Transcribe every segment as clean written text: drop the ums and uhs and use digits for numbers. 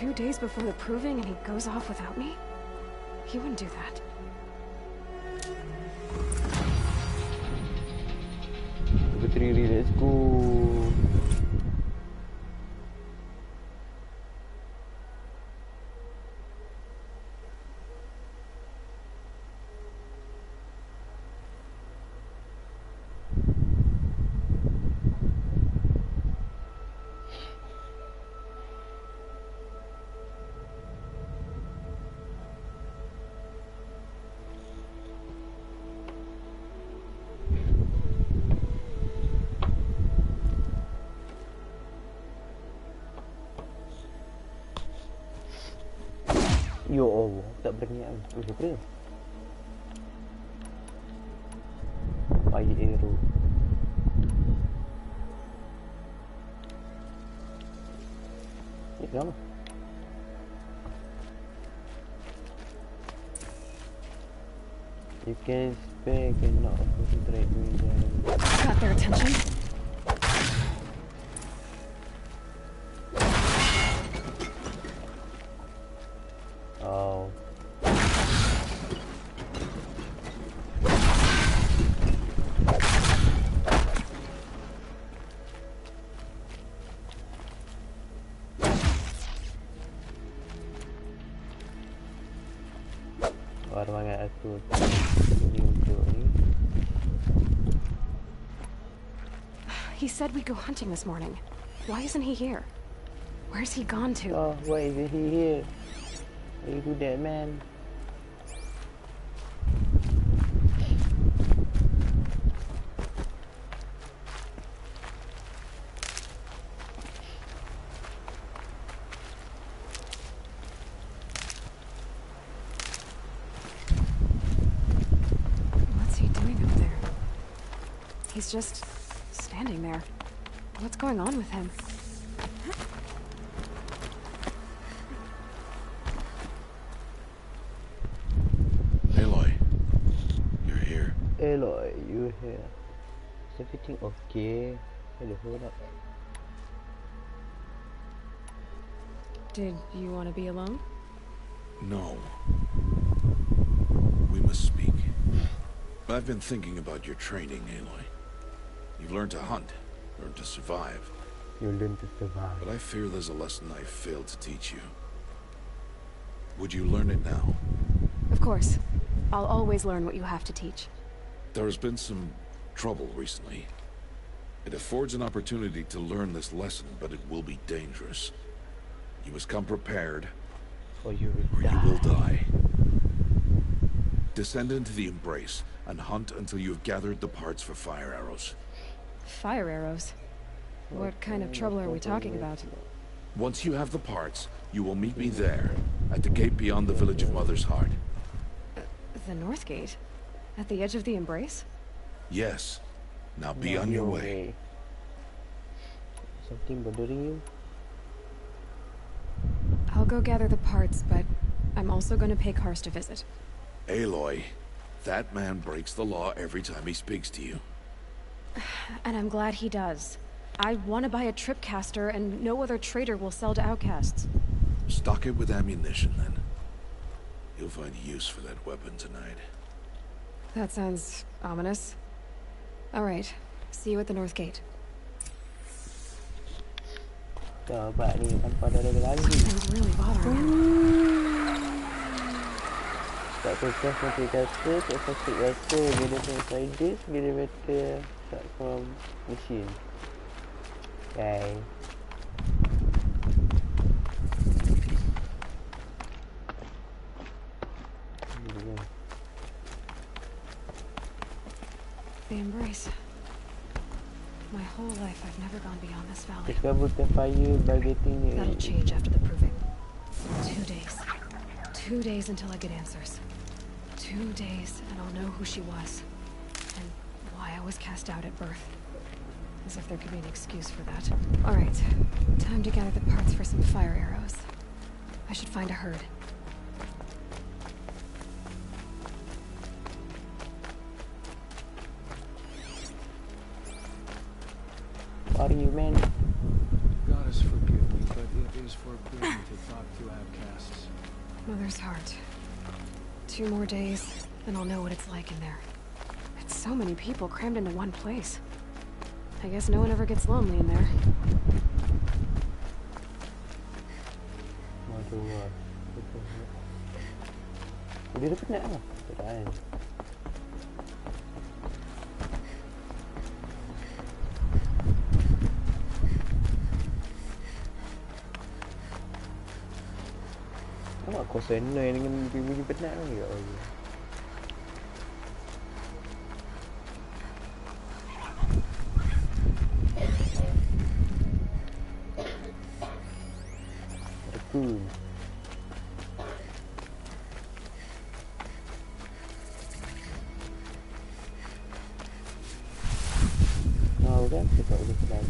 2 days before the proving and he goes off without me? He wouldn't do that. Let's go. Ya Allah, tak berniat. Apa? Fire arrow. Ni kenapa? You can spare, cannot concentrate me. Got their attention. Oh. Semangat aku untuk ni. He said we'd go hunting this morning. Why isn't he here? Where's he gone to? Oh, why isn't he here? Why you do that, man? He's just standing there. What's going on with him? Aloy, you're here. Aloy, you're here. Is everything okay? Hello, hold up. Did you want to be alone? No. We must speak. I've been thinking about your training, Aloy. You've learned to hunt, learned to survive. You learn to survive. But I fear there's a lesson I failed to teach you. Would you learn it now? Of course. I'll always learn what you have to teach. There has been some trouble recently. It affords an opportunity to learn this lesson, but it will be dangerous. You must come prepared, or you will die. Descend into the Embrace and hunt until you have gathered the parts for fire arrows. Fire arrows? What kind of trouble are we talking about? Once you have the parts, you will meet me there, at the gate beyond the village of Mother's Heart. The North Gate? At the edge of the Embrace? Yes. Now be on your way. Something bothering you? I'll go gather the parts, but I'm also going to pay Karst a visit. Aloy, that man breaks the law every time he speaks to you. And I'm glad he does. I want to buy a tripcaster, and no other trader will sell to outcasts. Stock it with ammunition, then. You'll find use for that weapon tonight. That sounds ominous. All right. See you at the North Gate. Something's really bothering him. Tak fokus mati kata, tak fokus rasa bila from this, bila better start from machine. Okay. The Embrace. My whole life I've never gone beyond this valley. That'll change after the proving. 2 days. 2 days until I get answers. 2 days, and I'll know who she was. And why I was cast out at birth. As if there could be an excuse for that. Alright, time to gather the parts for some fire arrows. I should find a herd. What are you, man? Gotta must forgive me, but it is forbidden to talk to outcasts. Mother's heart. 2 more days, and I'll know what it's like in there. It's so many people crammed into one place. I guess no one ever gets lonely in there. Dia dah penat lah. Tak kan. Nampak kau senai dengan bunyi penat kan? Ya Allah. Cool. Tahu kan kita tak boleh selai.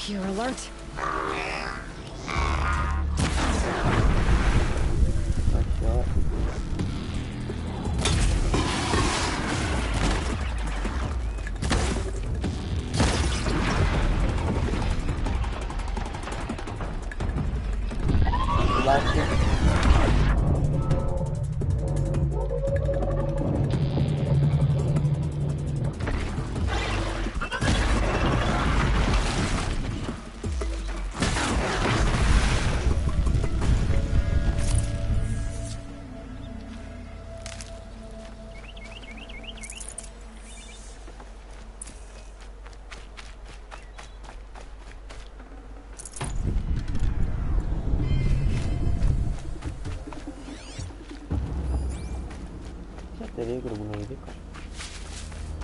You're alert.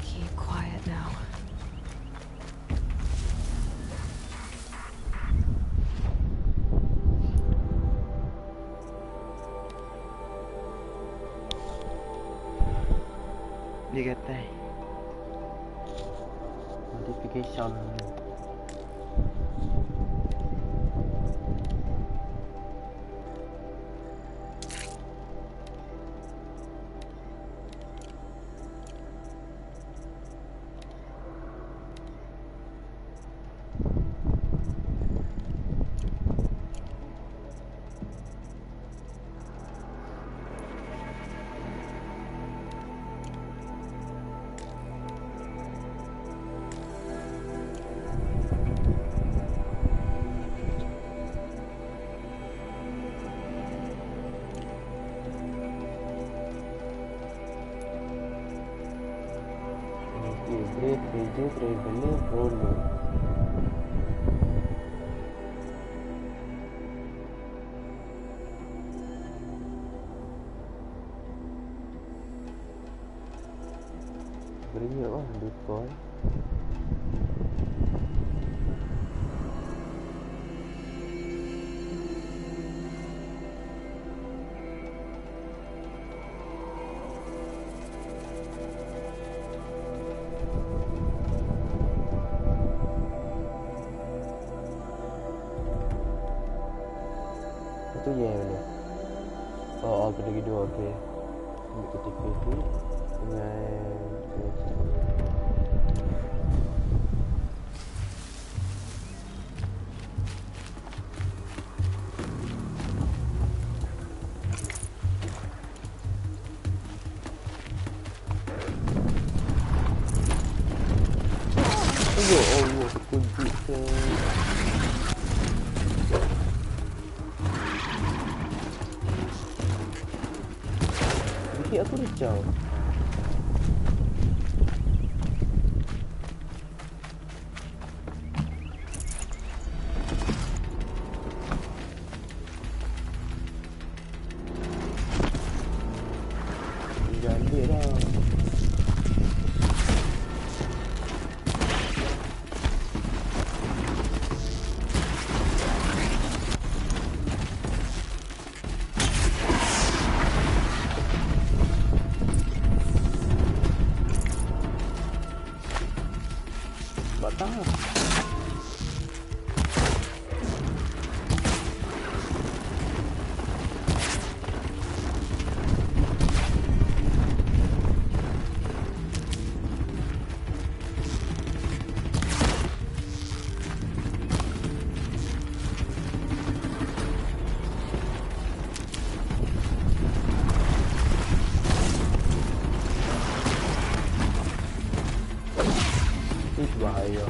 Keep quiet now. Dia kata notification. Traveler Prolo. Beri apa? Decoy. Itu je boleh. Oh, kena gitu, okey. Ambil ketik itu dengan Allah, kunci ke aku dah jauh. duit dah. Batang lah. Bahaya.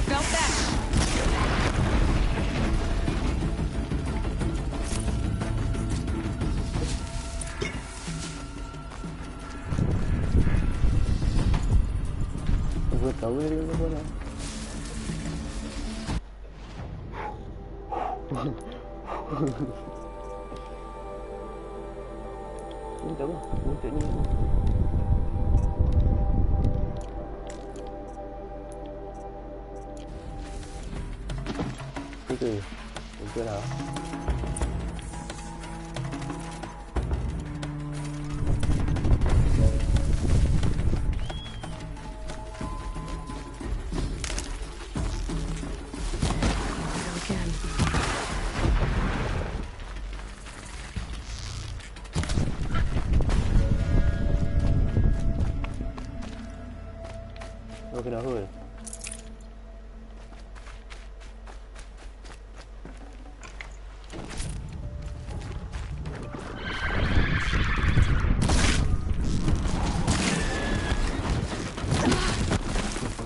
Felt that. Gue tahu dari mana. Ini tak apa, untuk ni. Itu, itu lah. Again. Oh, kena hold.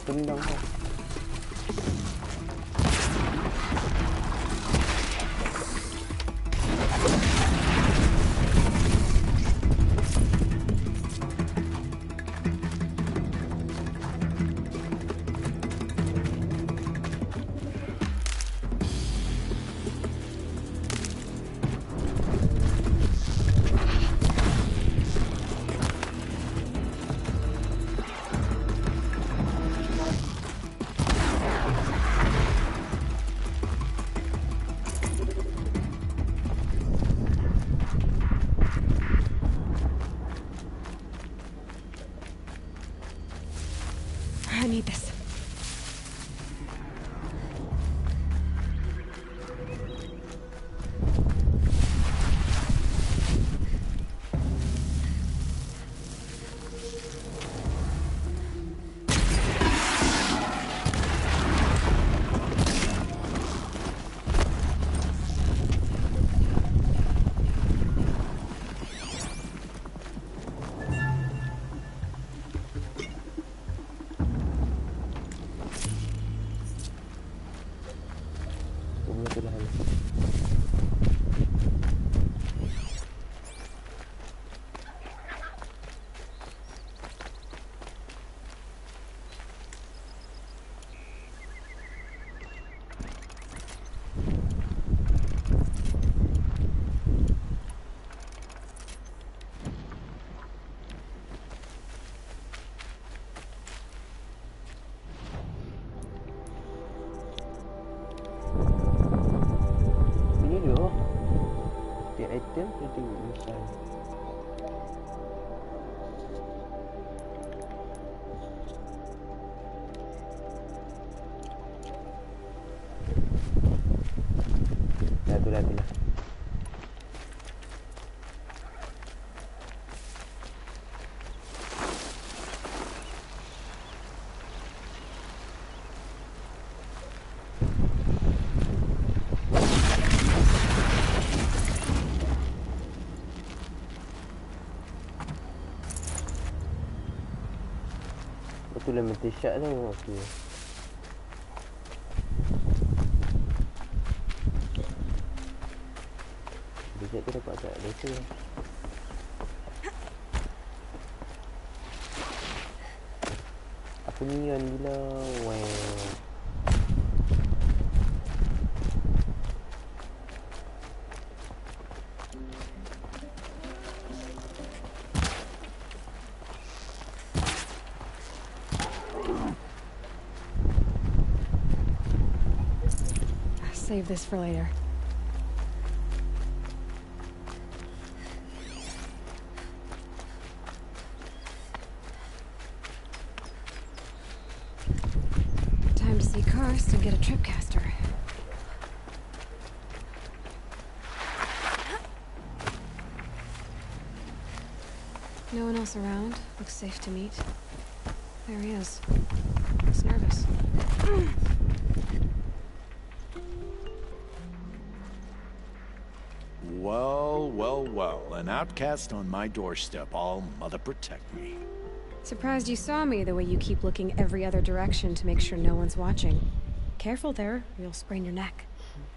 Tendang kau. I need this. Item kita tengok misal. Dah tu dah. Betul lah mati syak tu. Okey. Sekejap tu dapat tak desa. Kuningan gila. Wow. Save this for later. Time to see Karst and get a tripcaster. No one else around. Looks safe to meet. There he is. Looks nervous. Well, well, well. An outcast on my doorstep. All mother protect me. Surprised you saw me the way you keep looking every other direction to make sure no one's watching. Careful there, or you'll sprain your neck.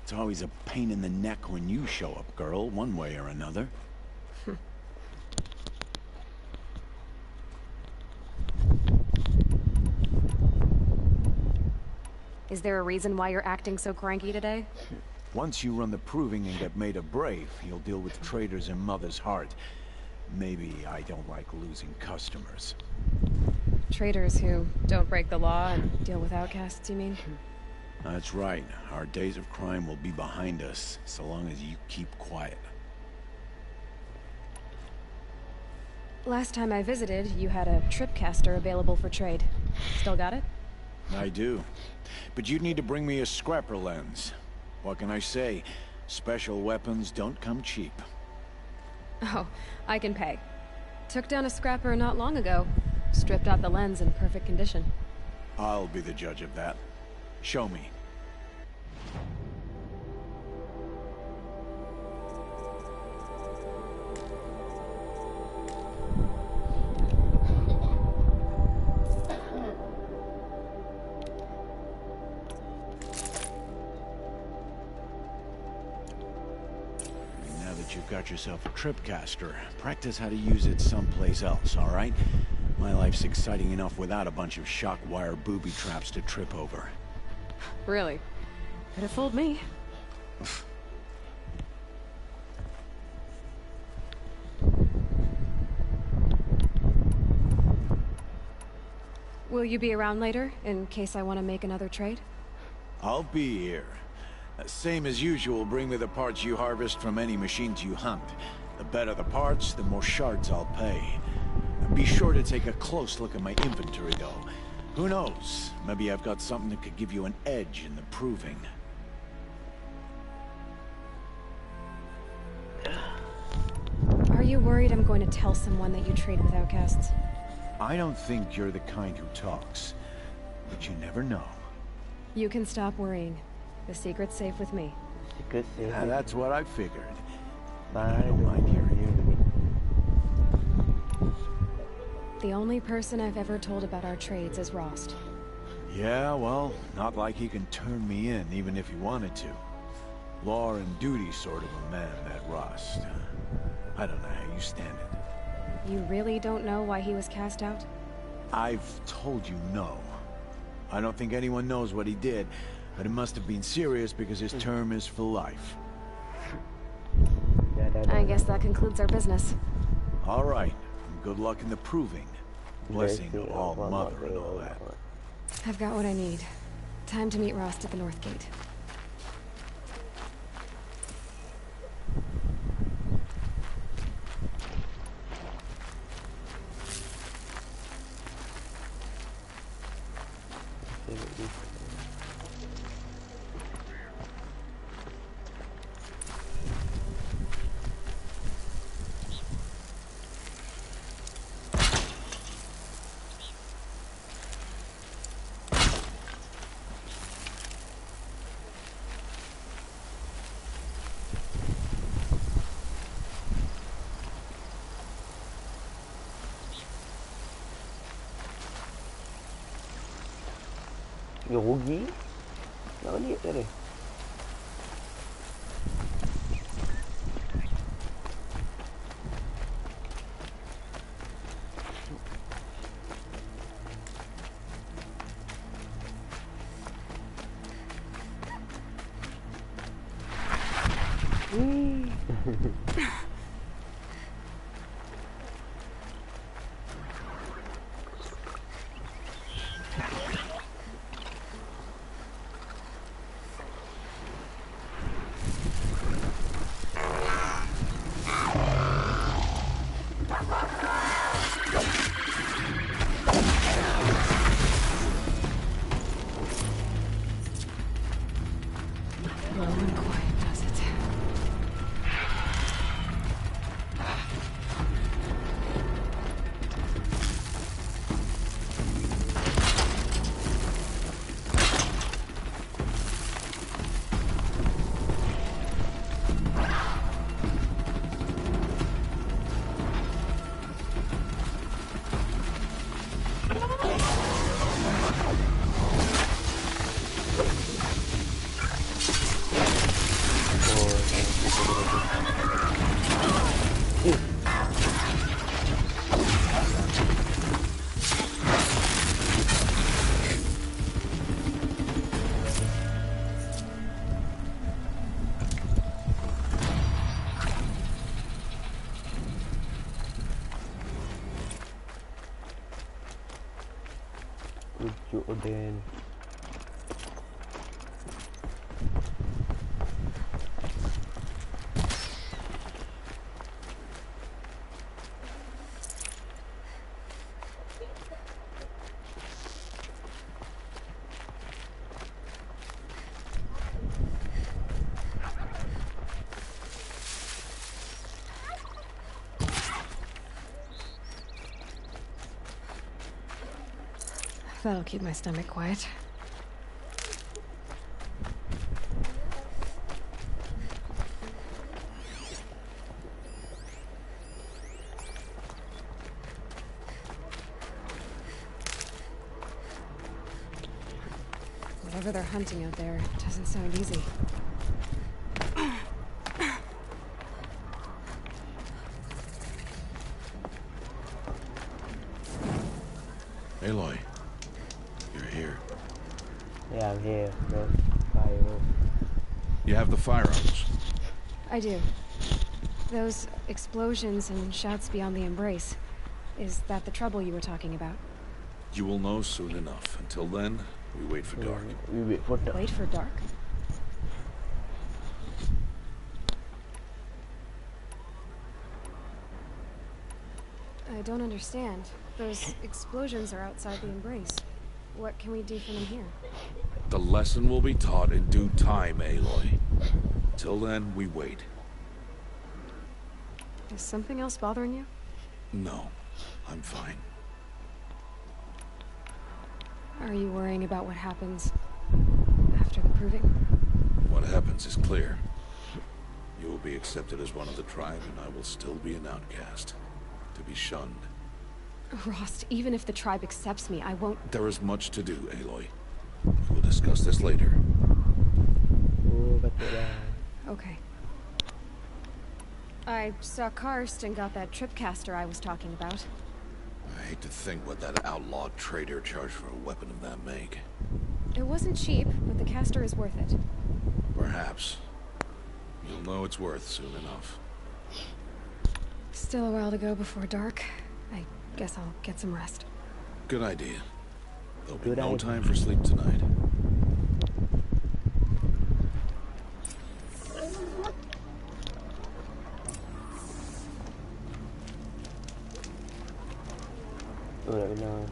It's always a pain in the neck when you show up, girl, one way or another. Is there a reason why you're acting so cranky today? Once you run the proving and get made a brave, you'll deal with traitors in Mother's Heart. Maybe I don't like losing customers. Traitors who don't break the law and deal with outcasts, you mean? That's right. Our days of crime will be behind us, so long as you keep quiet. Last time I visited, you had a tripcaster available for trade. Still got it? I do. But you'd need to bring me a scrapper lens. What can I say? Special weapons don't come cheap. Oh, I can pay. Took down a scrapper not long ago. Stripped out the lens in perfect condition. I'll be the judge of that. Show me. You've got yourself a tripcaster. Practice how to use it someplace else, all right? My life's exciting enough without a bunch of shock wire booby traps to trip over. Really? Could have fooled me. Will you be around later, in case I want to make another trade? I'll be here. Same as usual, bring me the parts you harvest from any machines you hunt. The better the parts, the more shards I'll pay. Be sure to take a close look at my inventory, though. Who knows? Maybe I've got something that could give you an edge in the proving. Are you worried I'm going to tell someone that you trade with outcasts? I don't think you're the kind who talks, but you never know. You can stop worrying. The secret's safe with me. Secret safe. Yeah, that's what I figured. I don't mind hearing The only person I've ever told about our trades is Rost. Yeah, well, not like he can turn me in, even if he wanted to. Law and duty sort of a man, that Rost. I don't know how you stand it. You really don't know why he was cast out? I've told you no. I don't think anyone knows what he did, but it must have been serious because his term is for life. I guess that concludes our business. All right. Good luck in the proving. Blessing of all mother and all that. I've got what I need. Time to meet Rost at the North Gate. Dia rugi. Nak balik ke dia? Whee! Low and quiet does it. Ujuk Odin. That'll keep my stomach quiet. Whatever they're hunting out there doesn't sound easy. Aloy, you're here. Yeah, I'm here, bro. Fire, bro. You have the firearms. I do. Those explosions and shouts beyond the embrace. Is that the trouble you were talking about? You will know soon enough. Until then, we wait for dark. We wait for dark. Wait for dark? I don't understand. Those explosions are outside the embrace. What can we do from in here? The lesson will be taught in due time, Aloy. Till then, we wait. Is something else bothering you? No, I'm fine. Are you worrying about what happens after the proving? What happens is clear. You will be accepted as one of the tribe, and I will still be an outcast. To be shunned. Rost, even if the tribe accepts me, I won't... There is much to do, Aloy. We'll discuss this later. Oh, betul lah. Okay. I saw Karst and got that tripcaster I was talking about. I hate to think what that outlaw trader charged for a weapon of that make. It wasn't cheap, but the caster is worth it. Perhaps. You'll know it's worth soon enough. Still a while to go before dark. I guess I'll get some rest. Good idea. There'll be Good no idea. time for sleep tonight. Oh, dah kena.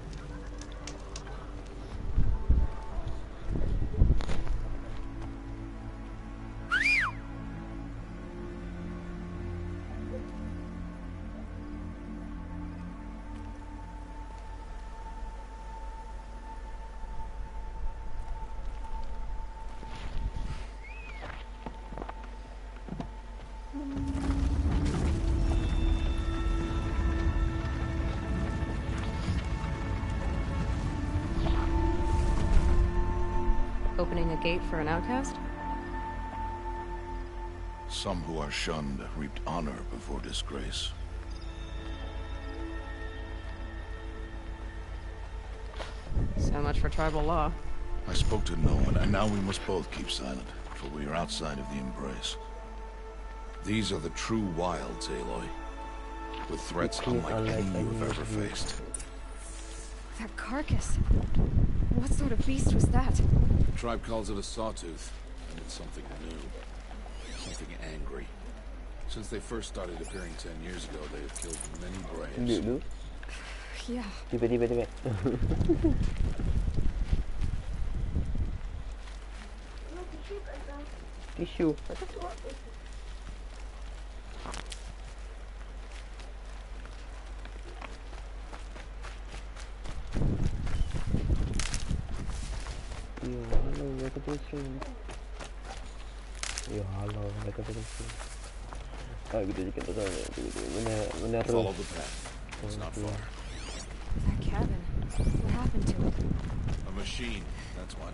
Opening a gate for an outcast? Some who are shunned reaped honor before disgrace. So much for tribal law. I spoke to no one, and now we must both keep silent, for we are outside of the embrace. These are the true wilds, Aloy. With threats unlike any you've ever faced. That carcass. What sort of beast was that? The tribe calls it a sawtooth, and it's something new. Something angry. Since they first started appearing 10 years ago, they have killed many braves. Yeah. Tiba-tiba. Tisu. Ya halo, mereka terus. Kita dekat sana. Mana Follow the path. It's not far. That cabin. What happened to it? A machine, that's what.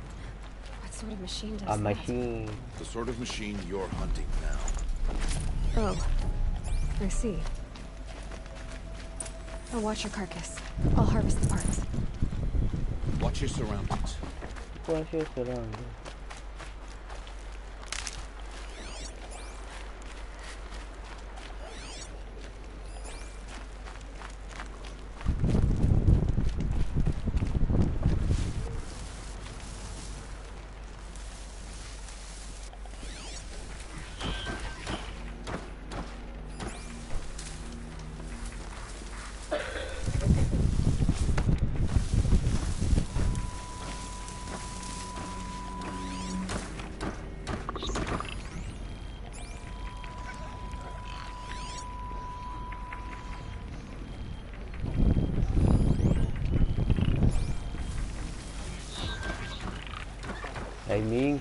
What sort of machine does A that? machine. The sort of machine you're hunting now. Oh. I see. I'll watch your carcass. I'll harvest the parts. Watch your surroundings. Watch your surroundings. Timing.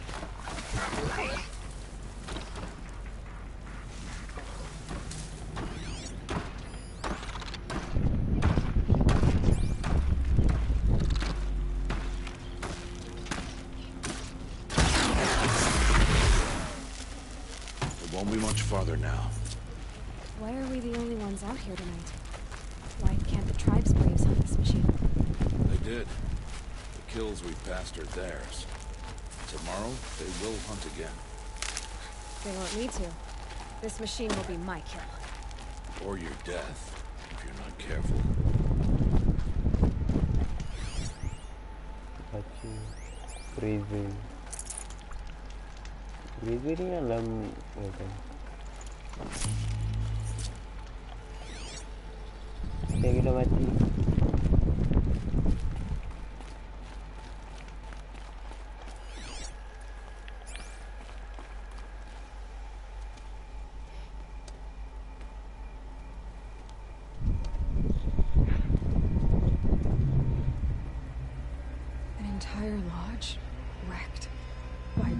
It won't be much farther now. Why are we the only ones out here tonight? Why can't the tribe's braves hunt this machine? They did. The kills we passed are theirs. Tomorrow, they will hunt again. They won't need to. This machine will be my kill. Or your death, if you're not careful. Crazy. Crazy ni dalam Saya kena mati. Entire lodge wrecked by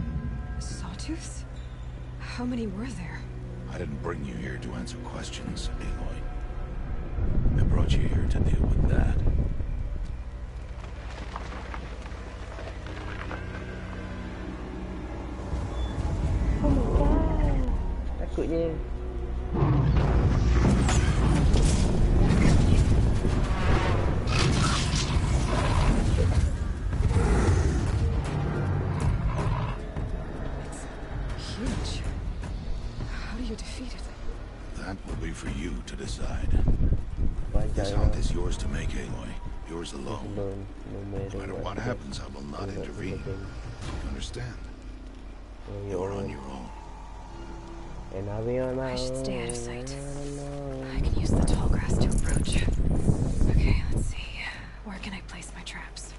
sawtooths? How many were there? I didn't bring you here to answer questions, Aloy. I brought you here to deal with that. Oh my god. Takutnya. For you to decide. This hunt is yours to make, Aloy. Yours alone. No matter what happens, I will not intervene. You understand? You're on your own. And I'll be on my own. I should stay out of sight. I can use the tall grass to approach. Okay, let's see. Where can I place my traps?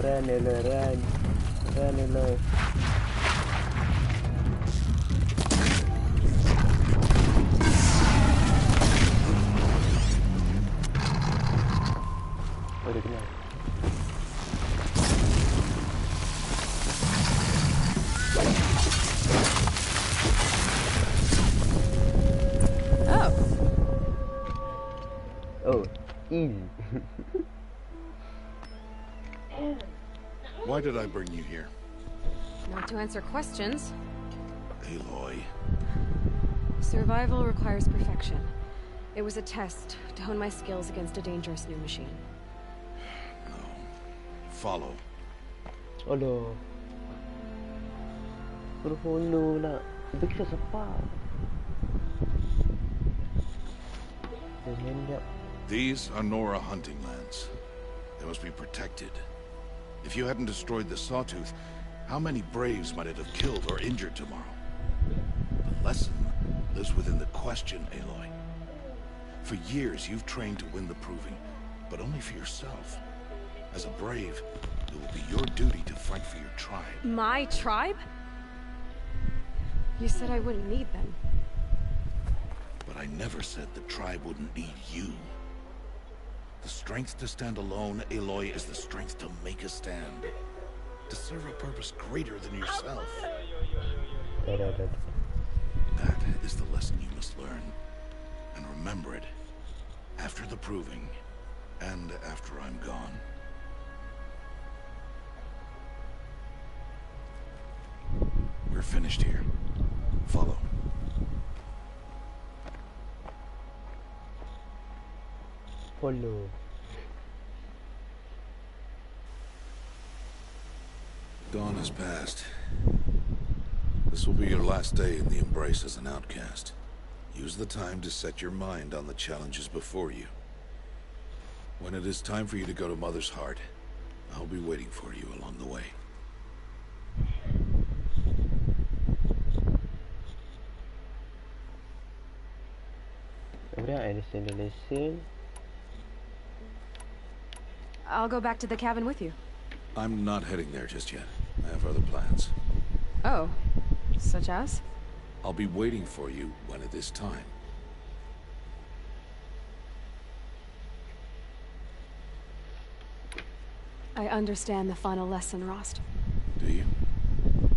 Run, Aloy, run. Run, Aloy. Oh, dia kena. Oh, easy. Why did I bring you here? Not to answer questions. Aloy. Survival requires perfection. It was a test to hone my skills against a dangerous new machine. No. Follow. Aduh. Suruh follow lah. Tapi kita sepak. These are Nora hunting lands. They must be protected. If you hadn't destroyed the Sawtooth, how many Braves might it have killed or injured tomorrow? The lesson lives within the question, Aloy. For years, you've trained to win the Proving, but only for yourself. As a Brave, it will be your duty to fight for your tribe. My tribe? You said I wouldn't need them. But I never said the tribe wouldn't need you. The strength to stand alone, Aloy, is the strength to make a stand. To serve a purpose greater than yourself. That is the lesson you must learn. And remember it. After the Proving. And after I'm gone. We're finished here. Follow. Follow. Dawn has passed. This will be your last day in the Embrace as an outcast. Use the time to set your mind on the challenges before you. When it is time for you to go to Mother's Heart, I'll be waiting for you along the way. I understand the lesson. I'll go back to the cabin with you. I'm not heading there just yet. I have other plans. Oh, such as? I'll be waiting for you when it is time. I understand the final lesson, Rost. Do you?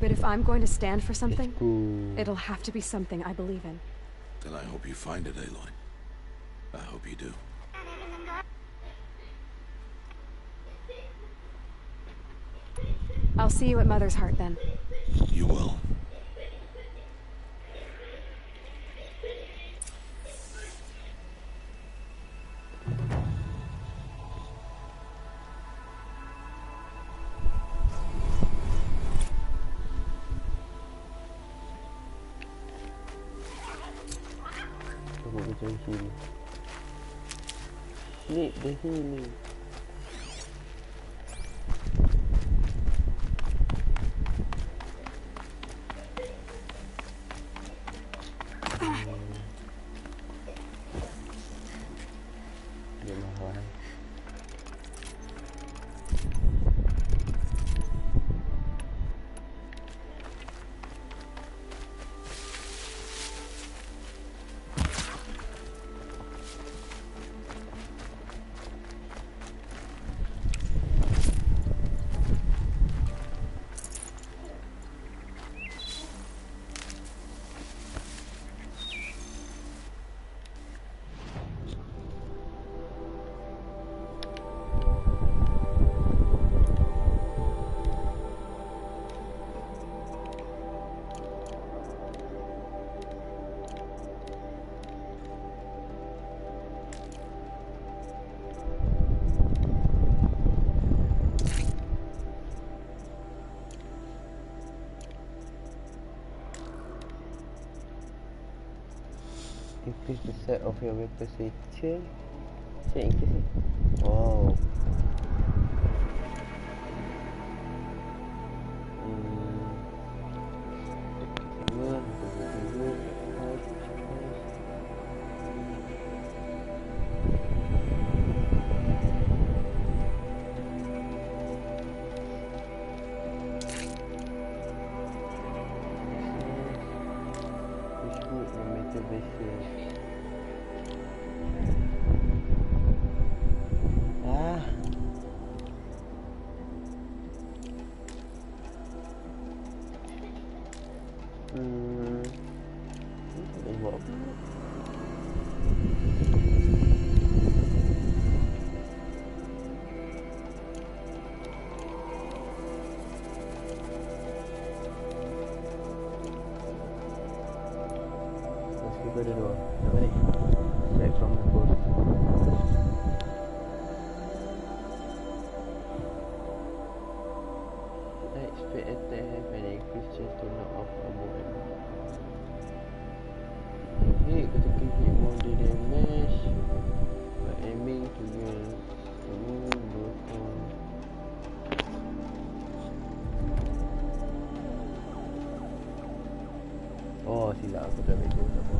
But if I'm going to stand for something, it'll have to be something I believe in. Then I hope you find it, Aloy. I hope you do. I'll see you at Mother's Heart then. You will. Need the healing. Increase the set of your weapon section. Set increase it. Wow. biasa. Tak boleh buat apa. Pada dua. Apa ni? Check from the post. I expect attack have an increased chance to knock off a movement. Hit ketika hit more damage by aiming to gain the move bottom. Oh silap aku dah ambil tu. Tak apa.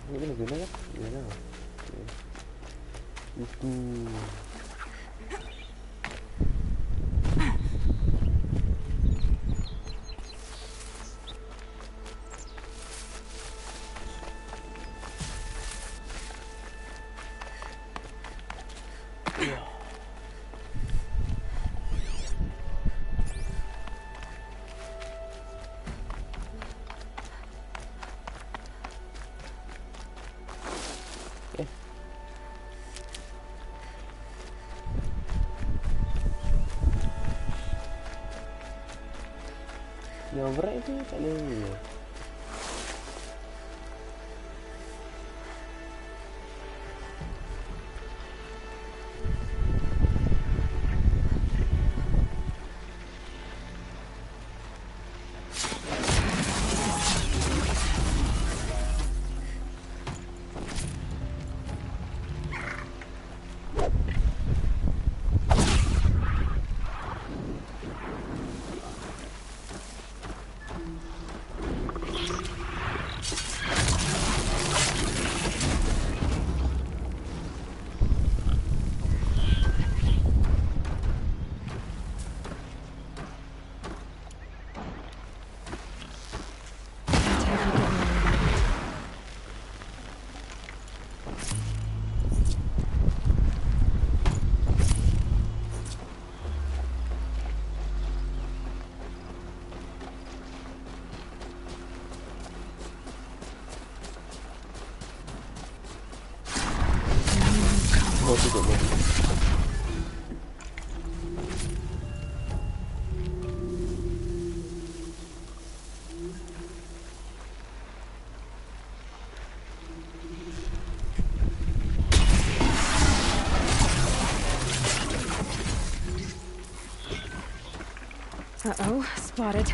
Ni kena guna lah. Yalah. Itu. Yang berat tu tak boleh ni. Tutup pun. Uh-oh, spotted.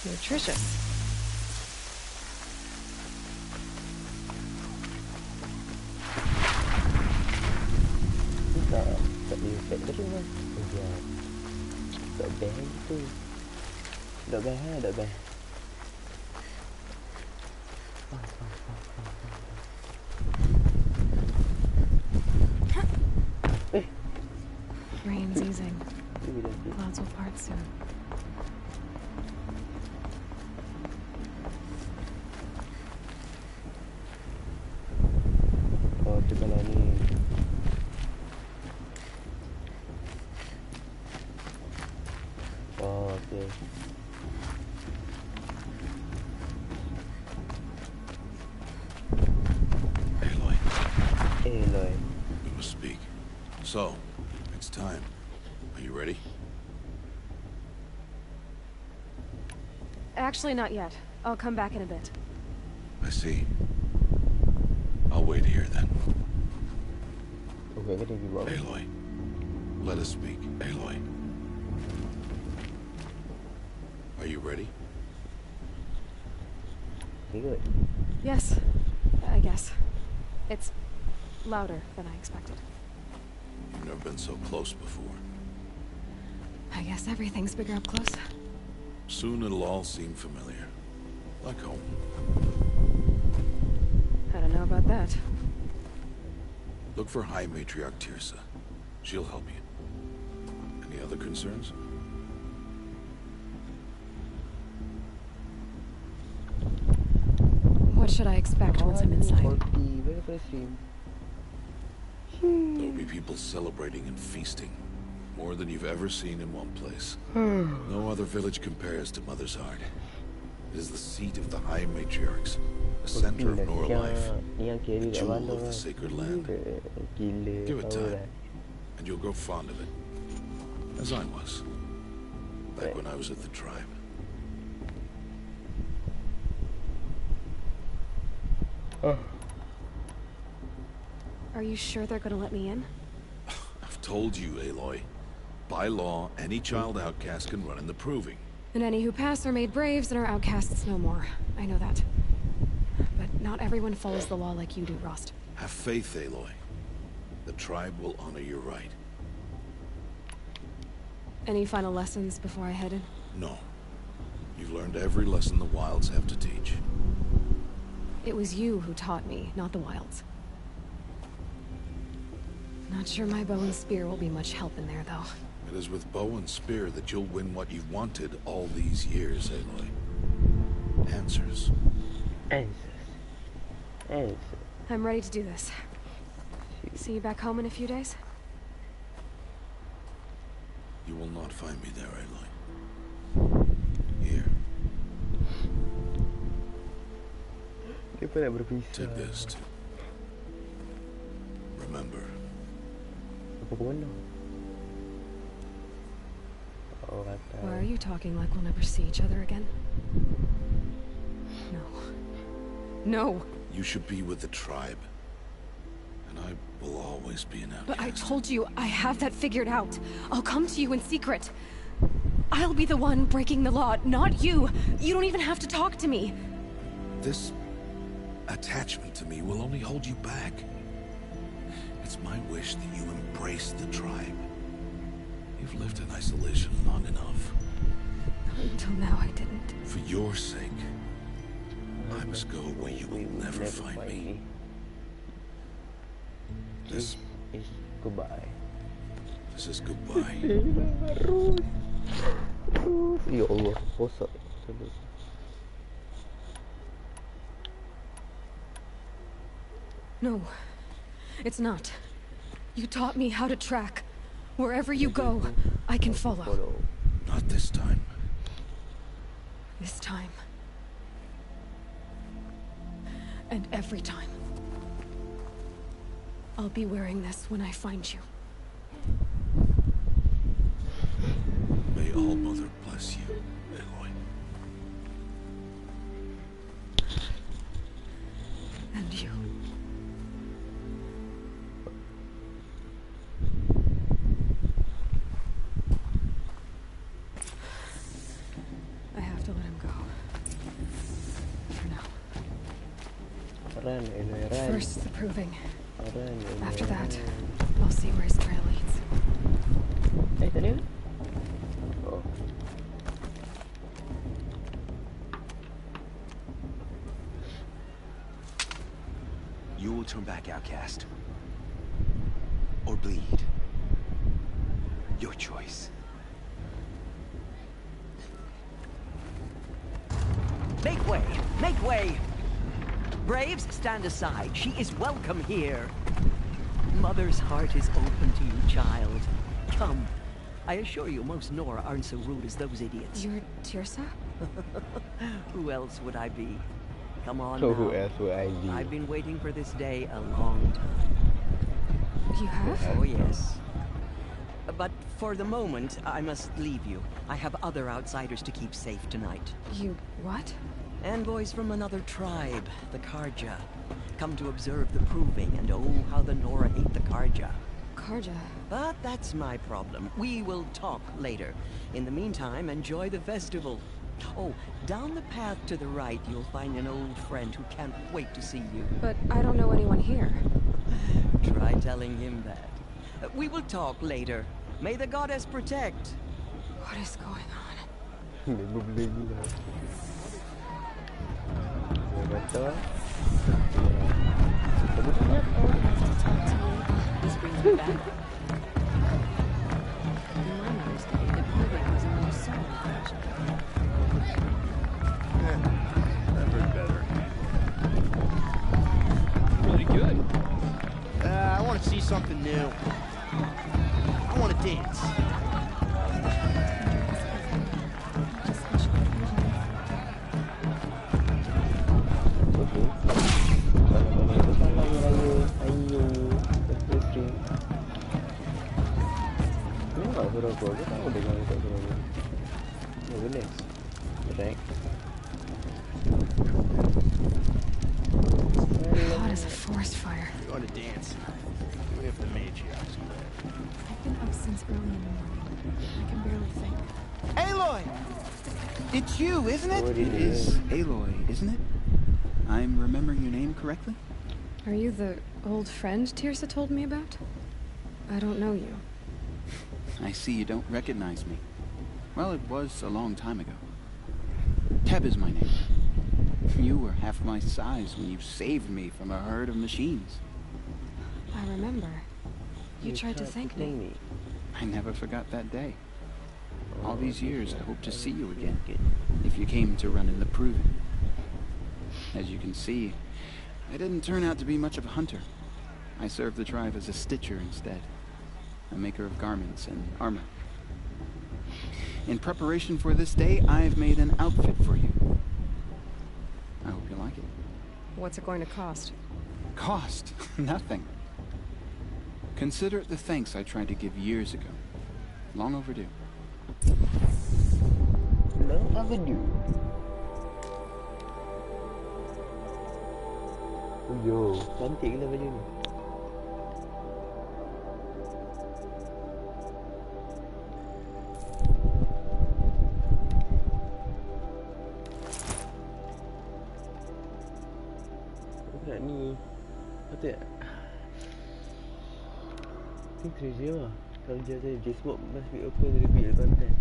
Nutritious. Tak boleh factory lah. Tak bang tu. Tak bang lah, tak bang. Rain's easing. Clouds will part soon. Oh, tu kalau ni. Oh, okey. So, it's time. Are you ready? Actually, not yet. I'll come back in a bit. I see. I'll wait here then. Okay, cái gì vậy? Aloy, let us speak. Aloy. Are you ready? Good. Yes, I guess. It's louder than I expected. You've never been so close before. I guess everything's bigger up close. Soon it'll all seem familiar. Like home. I don't know about that. Look for High Matriarch Tirsa. She'll help you. Any other concerns? What should I expect once I'm inside? There'll be people celebrating and feasting. More than you've ever seen in one place. No other village compares to Mother's Heart. It is the seat of the High Matriarchs, the center of Nora life, the jewel of the sacred land. Give it time, and you'll grow fond of it. As I was, back when I was at the tribe. Are you sure they're gonna let me in? I've told you, Aloy. By law, any child outcast can run in the proving. And any who pass are made braves and are outcasts no more. I know that. But not everyone follows the law like you do, Rost. Have faith, Aloy. The tribe will honor your right. Any final lessons before I head in? No. You've learned every lesson the Wilds have to teach. It was you who taught me, not the Wilds. Not sure my bow and spear will be much help in there, though. It is with bow and spear that you'll win what you've wanted all these years, Aloy. Answers. Answers. I'm ready to do this. See you back home in a few days? You will not find me there, Aloy. Here. Take this too. Remember. Why are you talking like we'll never see each other again? No. No! You should be with the tribe. And I will always be an outcast. But I told you, I have that figured out. I'll come to you in secret. I'll be the one breaking the law, not you. You don't even have to talk to me. This attachment to me will only hold you back. It's my wish that you embrace the tribe. You've lived in isolation long enough. Until now, I didn't. For your sake, I must go where you will never find me. This is goodbye. This is goodbye. Ya Allah, bosan. No, it's not. You taught me how to track. Wherever you go, I can follow. Not this time. This time. And every time. I'll be wearing this when I find you. May All Mother bless you, Aloy. And you. I have to let him go. For now. Run, Aloy, run. First, the proving. Run, Aloy, After that, run. I'll see where his trail leads. Tadi? Oh. You will turn back, outcast. Or bleed. Your choice. Make way! Make way! Braves, stand aside. She is welcome here. Mother's heart is open to you, child. Come. I assure you, most Nora aren't so rude as those idiots. You're Tirsa? Who else would I be? Come on So now. who else would I be? I've been waiting for this day a long time. You have? Oh yes. But for the moment, I must leave you. I have other outsiders to keep safe tonight. You what? Envoys from another tribe, the Karja. Come to observe the proving, and oh, how the Nora hate the Karja. Karja? But that's my problem. We will talk later. In the meantime, enjoy the festival. Oh, down the path to the right, you'll find an old friend who can't wait to see you. But I don't know anyone here. Try telling him that. We will talk later. May the goddess protect. What is going on? He's bringing it back. In my understanding, the proving was a more solid version. Never better. Really good. I want to see something new. I want to dance. Hot as a forest fire. We're going to dance. Even if the matriarch's there. I've been up since early in the morning. I can barely think. Aloy! It's you, isn't it? It is Aloy, isn't it? I'm remembering your name correctly? Are you the old friend Tirsa told me about? I don't know you. I see you don't recognize me. Well, it was a long time ago. Teb is my name. You were half my size when you saved me from a herd of machines. I remember. You tried to thank me. I never forgot that day. All these years, I hope to see you again, if you came to run in the proving. As you can see, I didn't turn out to be much of a hunter. I served the tribe as a stitcher instead, a maker of garments and armor. In preparation for this day, I've made an outfit for you. I hope you like it. What's it going to cost? Cost? Nothing. Consider it the thanks I tried to give years ago. Long overdue. Long overdue. Yo, cantik gila baju ni. Bukan ni. Patut tak? Ni crazy lah. Kalau dia saya just walk must be open to repeat the content.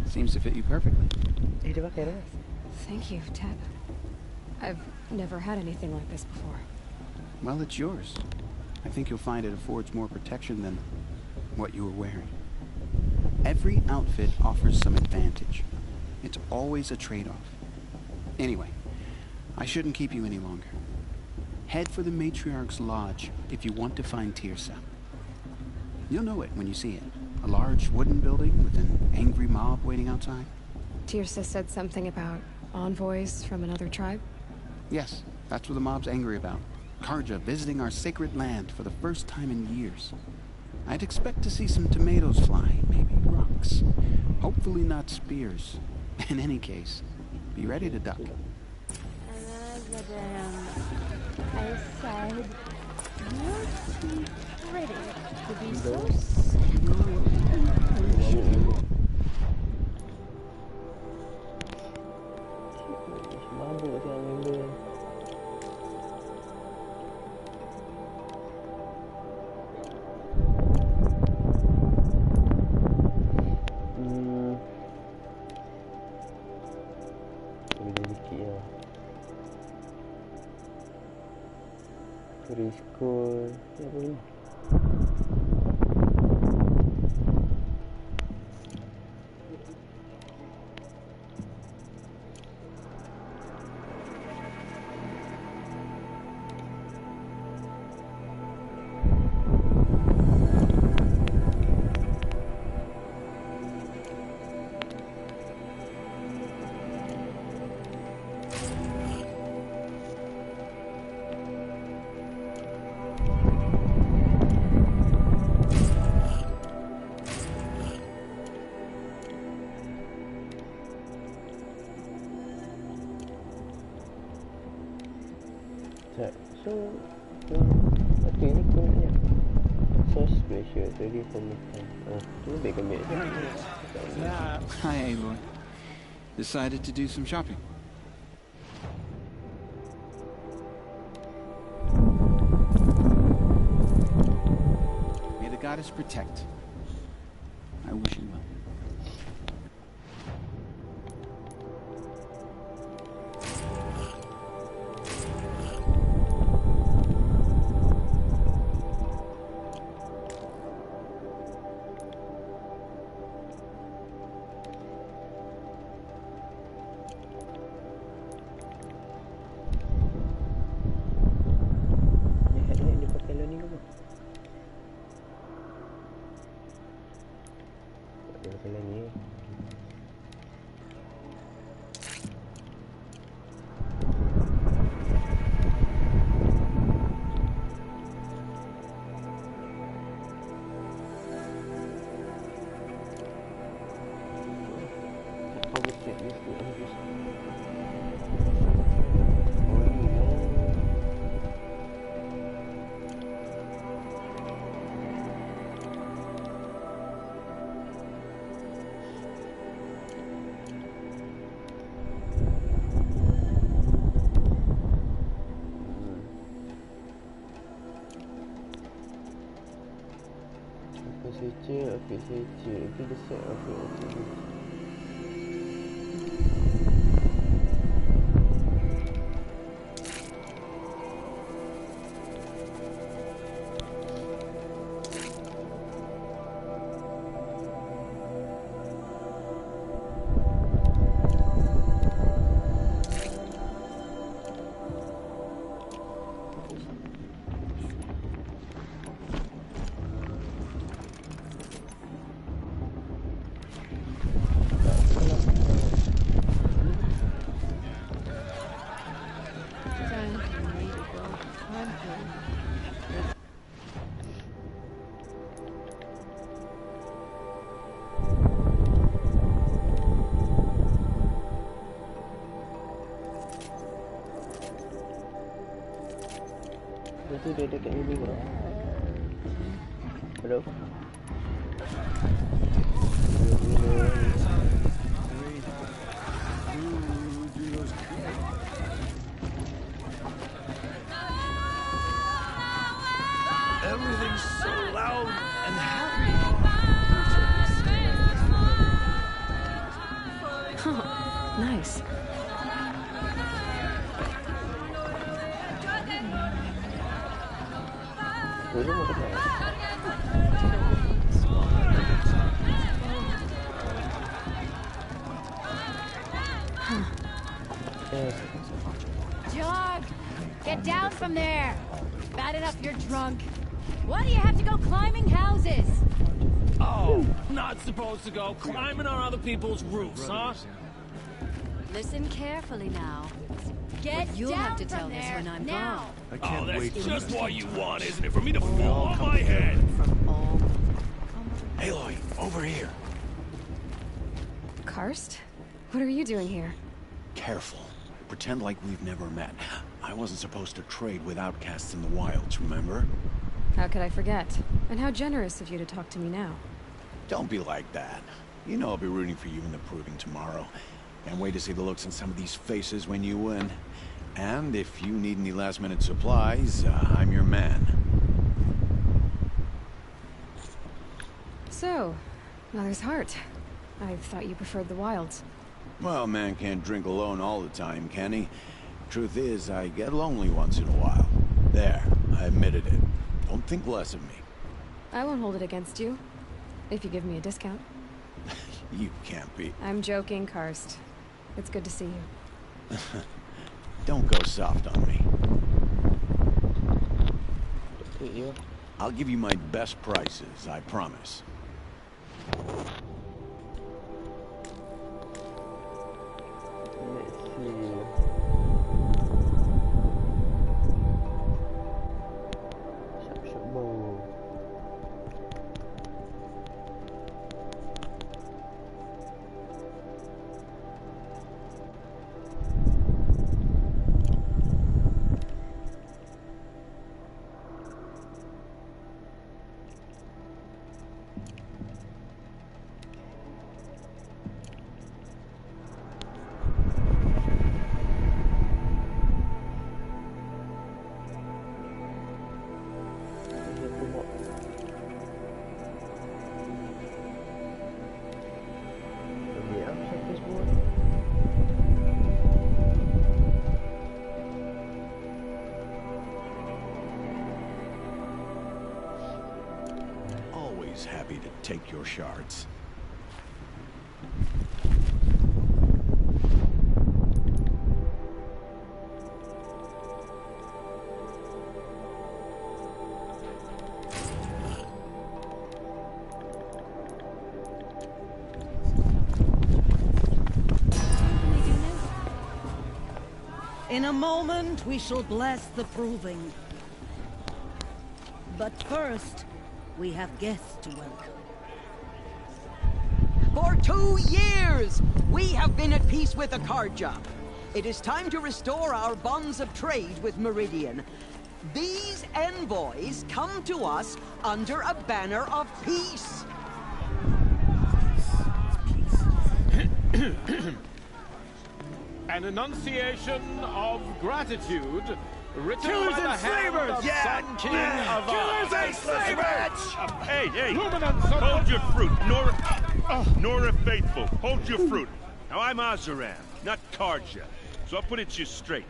Seems to fit you perfectly. Dia pakai dah. Thank you, Ted. I've never had anything like this before. Well, it's yours. I think you'll find it affords more protection than what you were wearing. Every outfit offers some advantage. It's always a trade-off. Anyway, I shouldn't keep you any longer. Head for the Matriarch's Lodge if you want to find Tirsa. You'll know it when you see it. A large wooden building with an angry mob waiting outside. Tirsa said something about envoys from another tribe? Yes, that's what the mob's angry about. Karja visiting our sacred land for the first time in years. I'd expect to see some tomatoes fly, maybe rocks. Hopefully not spears. In any case, be ready to duck. I said, you're too pretty to be so simple. Mabuk saya member. Beda sikit lah. Preschool. Apa ni? Sekejap. So, okay ni kau nak source pressure ready for makan. Oh, tu lebih kami. Hi, Aloy. Decided to do some shopping. May the goddess protect. I wish you well. Okay, the set of itu dia dekat ni juga. Hello. Everything's so loud and happy. Nice. Jog! Get down from there! Bad enough you're drunk. Why do you have to go climbing houses? Oh, not supposed to go climbing on other people's roofs, huh? Listen carefully now. Get You'll down have to tell this when I'm now. gone. I can't wait. That's just what you want, isn't it? For me to fall on my head. Aloy, over here. Karst? What are you doing here? Careful. Pretend like we've never met. I wasn't supposed to trade with outcasts in the wilds, remember? How could I forget? And how generous of you to talk to me now. Don't be like that. You know I'll be rooting for you in the proving tomorrow. Can't wait to see the looks on some of these faces when you win. And if you need any last-minute supplies, I'm your man. So, Mother's Heart. I thought you preferred the wilds. Well, man can't drink alone all the time, can he? Truth is, I get lonely once in a while. There, I admitted it. Don't think less of me. I won't hold it against you. If you give me a discount. You can't be. I'm joking, Karst. It's good to see you. Don't go soft on me. Yeah. I'll give you my best prices, I promise. Let's see. Shop bow. up your shards. In a moment, we shall bless the proving. But first, we have guests to welcome. For 2 years, we have been at peace with the Carja. It is time to restore our bonds of trade with Meridian. These envoys come to us under a banner of peace. An enunciation of gratitude written Killers by the and hand slavers! of Yeah! Sun King of Killers and slavers! Hey, hey! Luminance of Hold your fruit, Nora Faithful. Hold your fruit. Now I'm Azaran, not Karja, so I'll put it to you straight.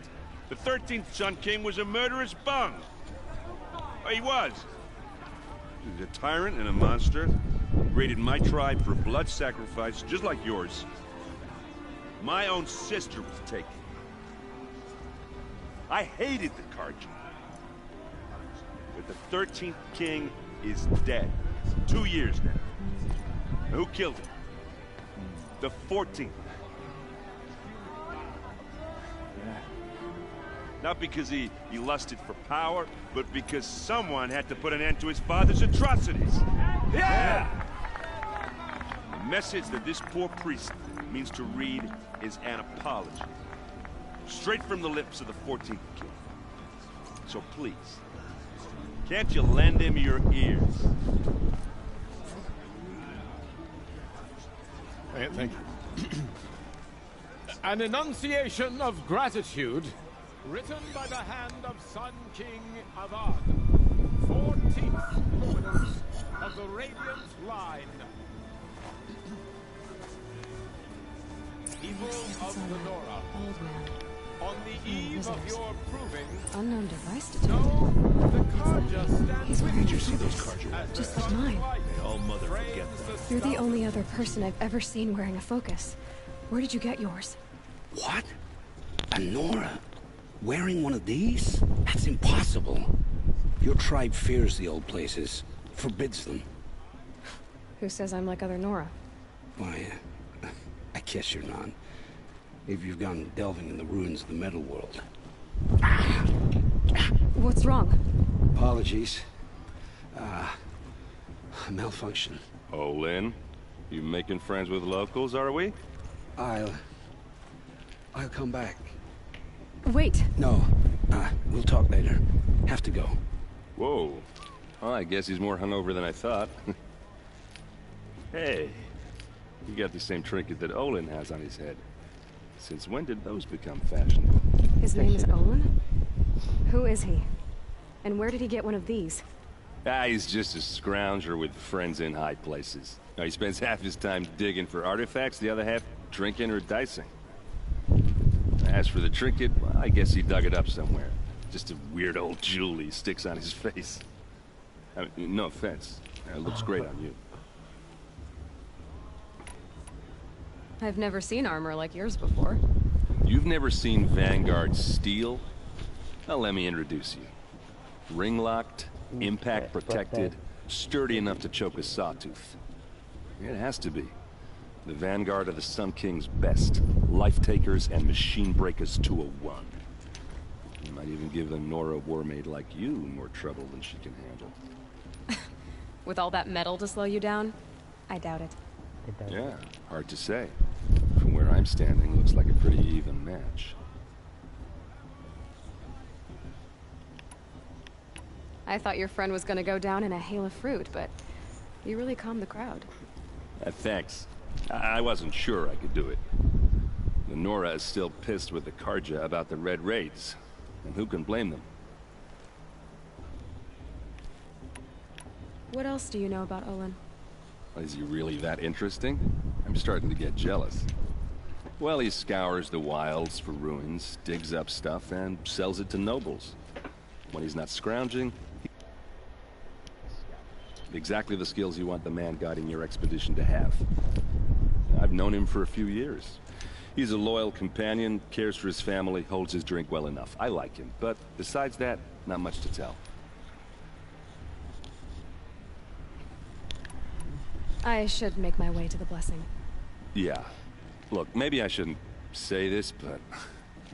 The 13th Sun King was a murderous bung. Oh, he was. He was a tyrant and a monster. Raided my tribe for blood sacrifice, just like yours. My own sister was taken. I hated the Karja. But the 13th king is dead. 2 years now. And who killed him? The 14th. Not because he lusted for power, but because someone had to put an end to his father's atrocities. Yeah! The message that this poor priest means to read is an apology. Straight from the lips of the 14th king. So please, can't you lend him your ears? Thank you. An enunciation of gratitude written by the hand of Sun King Avad, 14th luminance of the Radiant Line. People of the Nora, Old man. on the eve of your proving, Unknown device detected. know the Karja stands He's with wearing you. a focus, just like mine. May all mother forget that. You're the only other person I've ever seen wearing a focus. Where did you get yours? What? A Nora? Wearing one of these? That's impossible. Your tribe fears the old places, forbids them. Who says I'm like other Nora? Why, I guess you're not. If you've gone delving in the ruins of the metal world. What's wrong? Apologies. A malfunction. Oh, Lynn, you making friends with locals, are we? I'll come back. Wait. No, we'll talk later. Have to go. Whoa. Well, I guess he's more hungover than I thought. Hey, you got the same trinket that Olin has on his head. Since when did those become fashionable? His name is Olin? Who is he? And where did he get one of these? He's just a scrounger with friends in high places. Now, he spends half his time digging for artifacts, the other half drinking or dicing. As for the trinket, well, I guess he dug it up somewhere. Just a weird old jewel he sticks on his face. I mean, no offense. It looks great on you. I've never seen armor like yours before. You've never seen Vanguard steel? Well, let me introduce you. Ring-locked, impact-protected, sturdy enough to choke a sawtooth. It has to be. The Vanguard of the Sun King's best. Life-takers and machine-breakers to a one. You might even give a Nora war-maid like you more trouble than she can handle. With all that metal to slow you down? I doubt it. Yeah, hard to say. From where I'm standing, looks like a pretty even match. I thought your friend was gonna go down in a hail of fruit, but you really calmed the crowd. Thanks. I wasn't sure I could do it. The Nora is still pissed with the Karja about the Red Raids, and who can blame them? What else do you know about Olin? Is he really that interesting? I'm starting to get jealous. Well, he scours the wilds for ruins, digs up stuff, and sells it to nobles. When he's not scrounging, Exactly the skills you want the man guiding your expedition to have. I've known him for a few years. He's a loyal companion, cares for his family, holds his drink well enough. I like him, but besides that, not much to tell. I should make my way to the blessing. Yeah. Look, maybe I shouldn't say this, but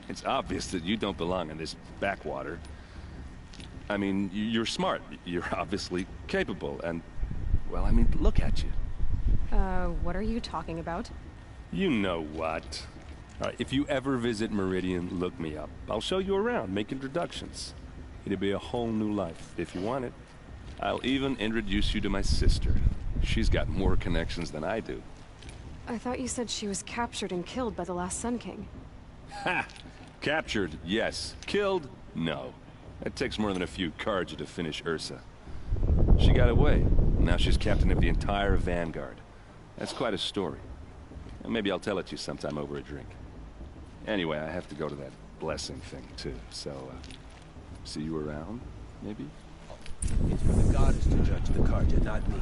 it's obvious that you don't belong in this backwater. I mean, you're smart. You're obviously capable, and, well, I mean, look at you. What are you talking about? You know what. All right, if you ever visit Meridian, look me up. I'll show you around, make introductions. It'll be a whole new life, if you want it. I'll even introduce you to my sister. She's got more connections than I do. I thought you said she was captured and killed by the last Sun King. Ha! Captured, yes. Killed, no. It takes more than a few cards to finish Ursa. She got away. Now she's captain of the entire Vanguard. That's quite a story. And maybe I'll tell it to you sometime over a drink. Anyway, I have to go to that blessing thing, too. So, see you around, maybe? It's for the goddess to judge the Carja, not me.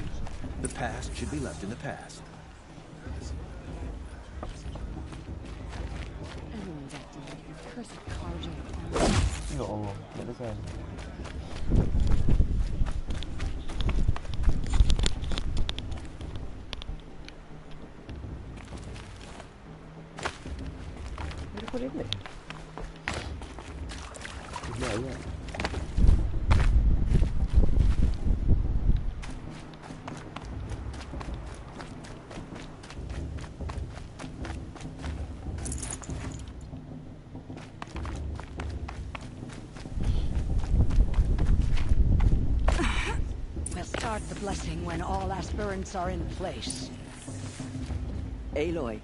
The past should be left in the past. Everyone's acting like your cursed Carja. Ya Allah, tak ada kan? Ada kau lihat? Ya, ya. Start the blessing when all aspirants are in place. Aloy,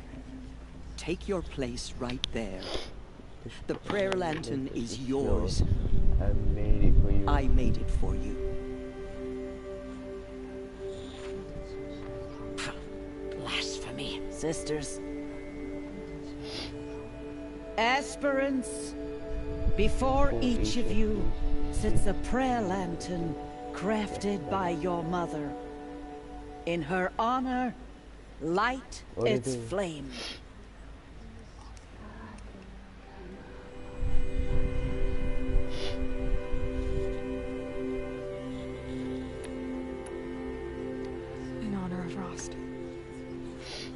take your place right there. The prayer lantern is yours. I made it for you. I made it for you. Blasphemy, sisters. Aspirants, before each of you sits a prayer lantern crafted by your mother. In her honor, light its flame. In honor of Rost.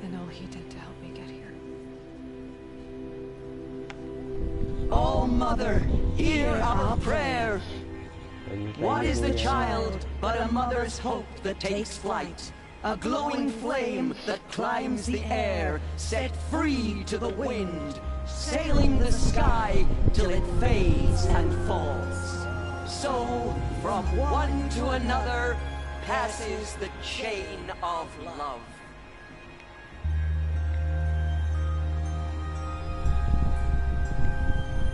And all he did to help me get here. Oh, Mother, hear our prayer. What is the child but a mother's hope that takes flight? A glowing flame that climbs the air, set free to the wind, sailing the sky till it fades and falls. So, from one to another, passes the chain of love.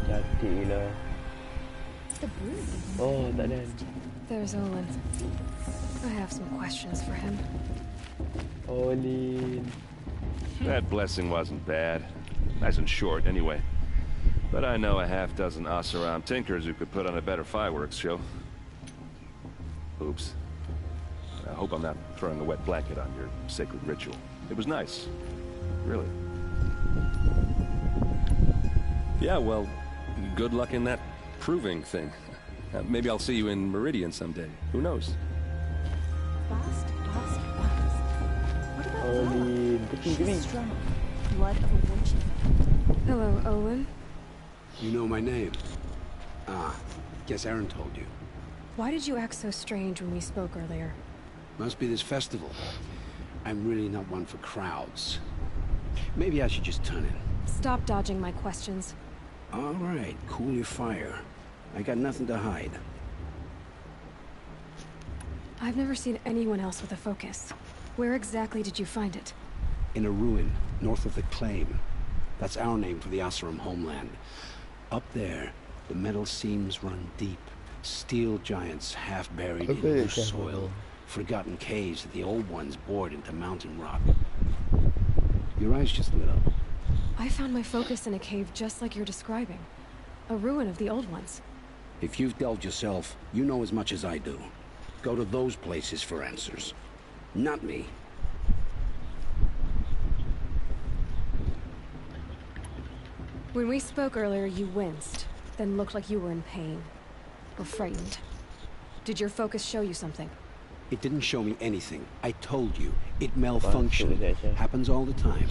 Cantik gila. Oh, tak ada. There's Olin. I have some questions for him. Olin. That blessing wasn't bad. Nice and short, anyway. But I know a half-dozen Oseram tinkers who could put on a better fireworks show. Oops. I hope I'm not throwing a wet blanket on your sacred ritual. It was nice. Really. Yeah, well, good luck in that proving thing. Maybe I'll see you in Meridian someday. Who knows? Fast. What about Olin, strong. Blood of a witch. Hello, Olin. You know my name? Ah, guess Aaron told you. Why did you act so strange when we spoke earlier? Must be this festival. I'm really not one for crowds. Maybe I should just turn in. Stop dodging my questions. All right, cool your fire. I got nothing to hide. I've never seen anyone else with a focus. Where exactly did you find it? In a ruin, north of the Claim. That's our name for the Oseram homeland. Up there, the metal seams run deep. Steel giants half buried in loose soil. Forgotten caves that the old ones bored into mountain rock. Your eyes just lit up. I found my focus in a cave just like you're describing. A ruin of the old ones. If you've delved yourself, you know as much as I do. go to those places for answers. Not me. When we spoke earlier, you winced, then looked like you were in pain. Or frightened. Did your focus show you something? It didn't show me anything. I told you. It malfunctioned. Happens all the time.